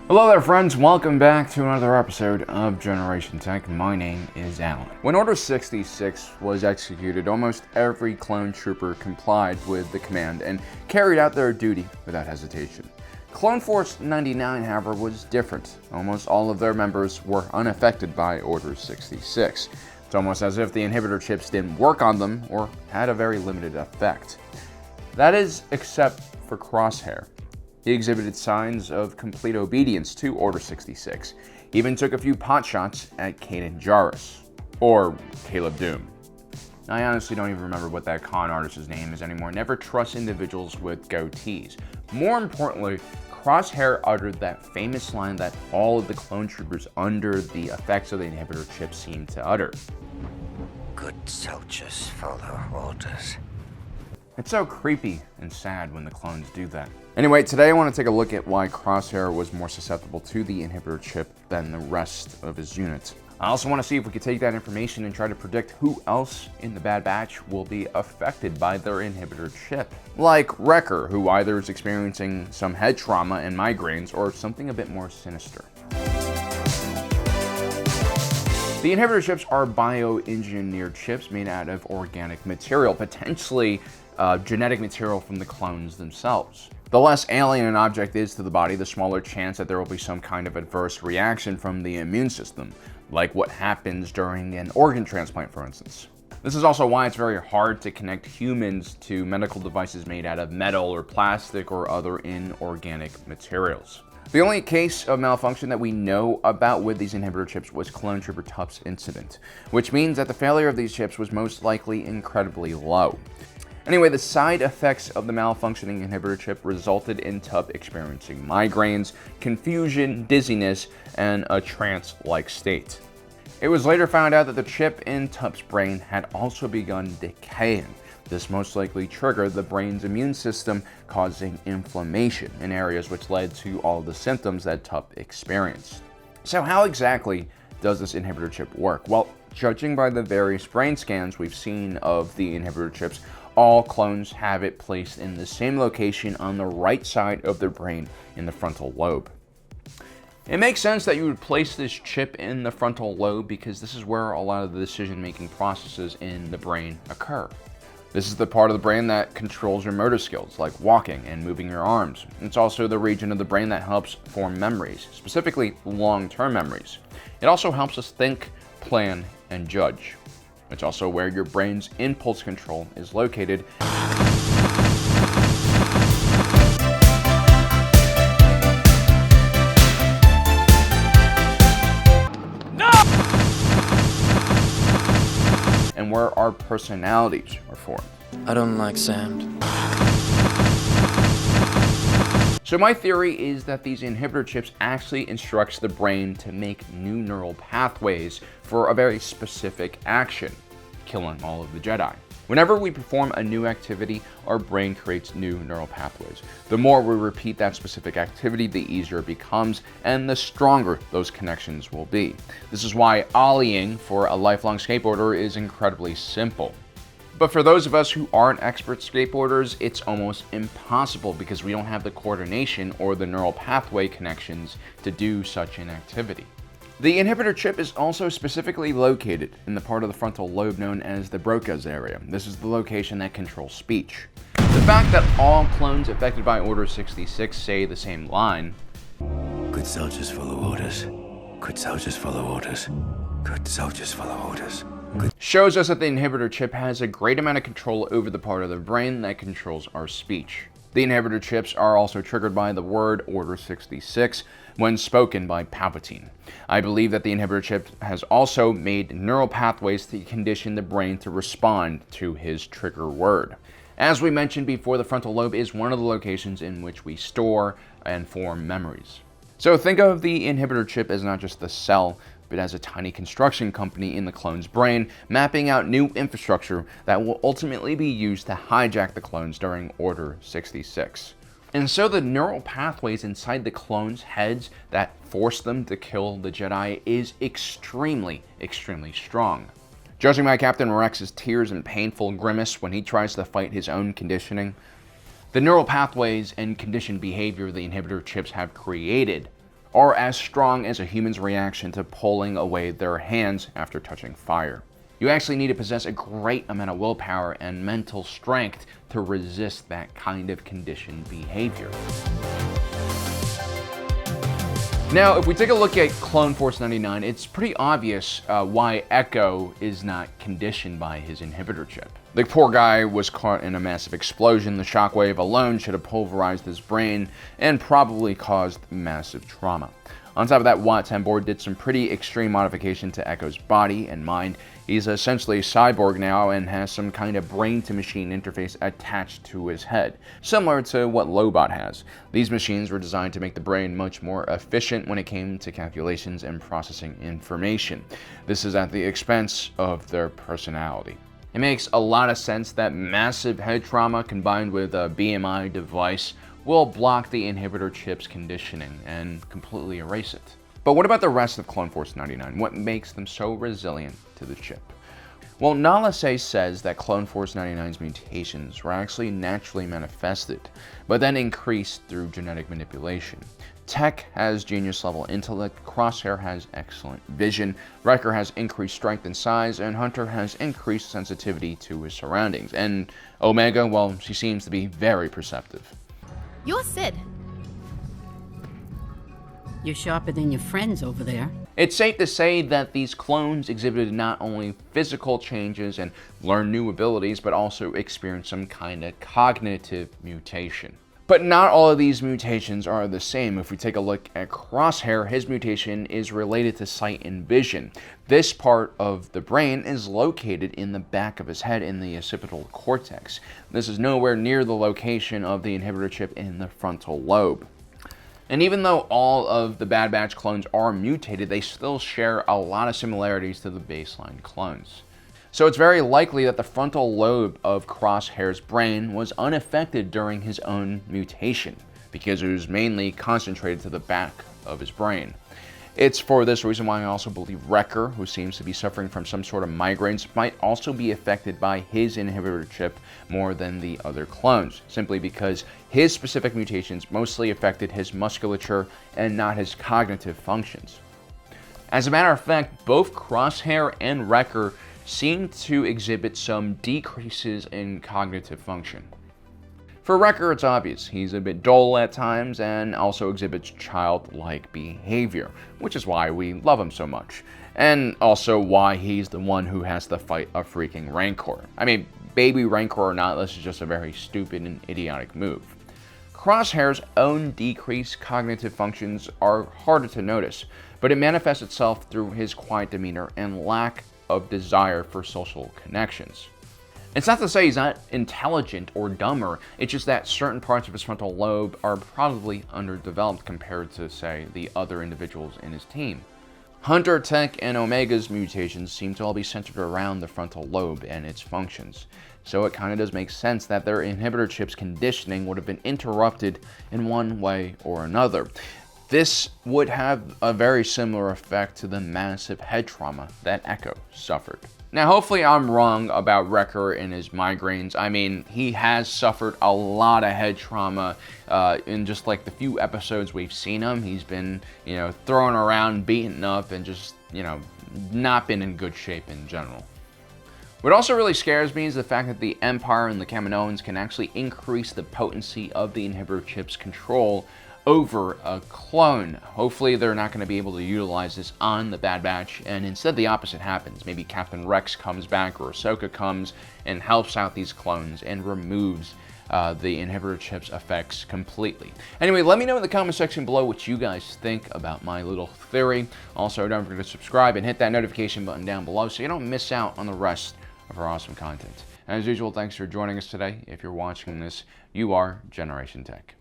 Hello there friends, welcome back to another episode of Generation Tech. My name is Alan. When Order 66 was executed, almost every clone trooper complied with the command and carried out their duty without hesitation. Clone Force 99, however, was different. Almost all of their members were unaffected by Order 66. It's almost as if the inhibitor chips didn't work on them or had a very limited effect. That is, except for Crosshair. He exhibited signs of complete obedience to Order 66. He even took a few potshots at Kanan Jarrus, or Caleb Doom. I honestly don't even remember what that con artist's name is anymore. Never trust individuals with goatees. More importantly, Crosshair uttered that famous line that all of the clone troopers under the effects of the inhibitor chip seemed to utter. Good soldiers follow orders. It's so creepy and sad when the clones do that. Anyway, today I want to take a look at why Crosshair was more susceptible to the inhibitor chip than the rest of his units. I also want to see if we could take that information and try to predict who else in the Bad Batch will be affected by their inhibitor chip. Like Wrecker, who either is experiencing some head trauma and migraines or something a bit more sinister. The inhibitor chips are bioengineered chips made out of organic material, potentially genetic material from the clones themselves. The less alien an object is to the body, the smaller chance that there will be some kind of adverse reaction from the immune system, like what happens during an organ transplant, for instance. This is also why it's very hard to connect humans to medical devices made out of metal or plastic or other inorganic materials. The only case of malfunction that we know about with these inhibitor chips was Clone Trooper Tup's incident, which means that the failure of these chips was most likely incredibly low. Anyway, the side effects of the malfunctioning inhibitor chip resulted in Tup experiencing migraines, confusion, dizziness, and a trance-like state. It was later found out that the chip in Tup's brain had also begun decaying. This most likely triggered the brain's immune system, causing inflammation in areas which led to all the symptoms that Tup experienced. So how exactly does this inhibitor chip work? Well, judging by the various brain scans we've seen of the inhibitor chips, all clones have it placed in the same location on the right side of their brain in the frontal lobe. It makes sense that you would place this chip in the frontal lobe because this is where a lot of the decision-making processes in the brain occur. This is the part of the brain that controls your motor skills, like walking and moving your arms. It's also the region of the brain that helps form memories, specifically long-term memories. It also helps us think, plan, and judge. It's also where your brain's impulse control is located. No! And where our personalities are formed. I don't like sand. So my theory is that these inhibitor chips actually instructs the brain to make new neural pathways for a very specific action, killing all of the Jedi. Whenever we perform a new activity, our brain creates new neural pathways. The more we repeat that specific activity, the easier it becomes, and the stronger those connections will be. This is why ollieing for a lifelong skateboarder is incredibly simple. But for those of us who aren't expert skateboarders, it's almost impossible because we don't have the coordination or the neural pathway connections to do such an activity. The inhibitor chip is also specifically located in the part of the frontal lobe known as the Broca's area. This is the location that controls speech. The fact that all clones affected by Order 66 say the same line, Good soldiers follow orders. Good soldiers follow orders. Good soldiers follow orders. shows us that the inhibitor chip has a great amount of control over the part of the brain that controls our speech. The inhibitor chips are also triggered by the word Order 66 when spoken by Palpatine. I believe that the inhibitor chip has also made neural pathways to condition the brain to respond to his trigger word. As we mentioned before, the frontal lobe is one of the locations in which we store and form memories. So think of the inhibitor chip as not just the cell, but as a tiny construction company in the clone's brain, mapping out new infrastructure that will ultimately be used to hijack the clones during Order 66. And so the neural pathways inside the clones' heads that force them to kill the Jedi is extremely, extremely strong. Judging by Captain Rex's tears and painful grimace when he tries to fight his own conditioning, the neural pathways and conditioned behavior the inhibitor chips have created are as strong as a human's reaction to pulling away their hands after touching fire. You actually need to possess a great amount of willpower and mental strength to resist that kind of conditioned behavior. Now, if we take a look at Clone Force 99, it's pretty obvious why Echo is not conditioned by his inhibitor chip. The poor guy was caught in a massive explosion. The shockwave alone should have pulverized his brain and probably caused massive trauma. On top of that, Watt 10 board did some pretty extreme modification to Echo's body and mind. He's essentially a cyborg now and has some kind of brain-to-machine interface attached to his head, similar to what Lobot has. These machines were designed to make the brain much more efficient when it came to calculations and processing information. This is at the expense of their personality. It makes a lot of sense that massive head trauma combined with a BMI device will block the inhibitor chip's conditioning and completely erase it. But what about the rest of Clone Force 99? What makes them so resilient to the chip? Well, Nalase says that Clone Force 99's mutations were actually naturally manifested, but then increased through genetic manipulation. Tech has genius-level intellect, Crosshair has excellent vision, Wrecker has increased strength and size, and Hunter has increased sensitivity to his surroundings. And Omega, well, she seems to be very perceptive. You're Sid. You're sharper than your friends over there. It's safe to say that these clones exhibited not only physical changes and learned new abilities, but also experienced some kind of cognitive mutation. But not all of these mutations are the same. If we take a look at Crosshair, his mutation is related to sight and vision. This part of the brain is located in the back of his head in the occipital cortex. This is nowhere near the location of the inhibitor chip in the frontal lobe. And even though all of the Bad Batch clones are mutated, they still share a lot of similarities to the baseline clones. So it's very likely that the frontal lobe of Crosshair's brain was unaffected during his own mutation, because it was mainly concentrated to the back of his brain. It's for this reason why I also believe Wrecker, who seems to be suffering from some sort of migraines, might also be affected by his inhibitor chip more than the other clones, simply because his specific mutations mostly affected his musculature and not his cognitive functions. As a matter of fact, both Crosshair and Wrecker seem to exhibit some decreases in cognitive function. For Wrecker, it's obvious. He's a bit dull at times and also exhibits childlike behavior, which is why we love him so much. And also why he's the one who has to fight a freaking Rancor. I mean, baby Rancor or not, this is just a very stupid and idiotic move. Crosshair's own decreased cognitive functions are harder to notice, but it manifests itself through his quiet demeanor and lack of desire for social connections. It's not to say he's not intelligent or dumber, it's just that certain parts of his frontal lobe are probably underdeveloped compared to, say, the other individuals in his team. Hunter, Tech, and Omega's mutations seem to all be centered around the frontal lobe and its functions, so it kind of does make sense that their inhibitor chip's conditioning would have been interrupted in one way or another. This would have a very similar effect to the massive head trauma that Echo suffered. Now, hopefully I'm wrong about Wrecker and his migraines. I mean, he has suffered a lot of head trauma in just like the few episodes we've seen him. He's been, thrown around, beaten up, and just, not been in good shape in general. What also really scares me is the fact that the Empire and the Kaminoans can actually increase the potency of the inhibitor chip's control over a clone. Hopefully they're not going to be able to utilize this on the Bad Batch, and instead the opposite happens. Maybe Captain Rex comes back or Ahsoka comes and helps out these clones and removes the inhibitor chip's effects completely. Anyway, let me know in the comment section below what you guys think about my little theory. Also, don't forget to subscribe and hit that notification button down below so you don't miss out on the rest of our awesome content. And as usual, thanks for joining us today. If you're watching this, you are Generation Tech.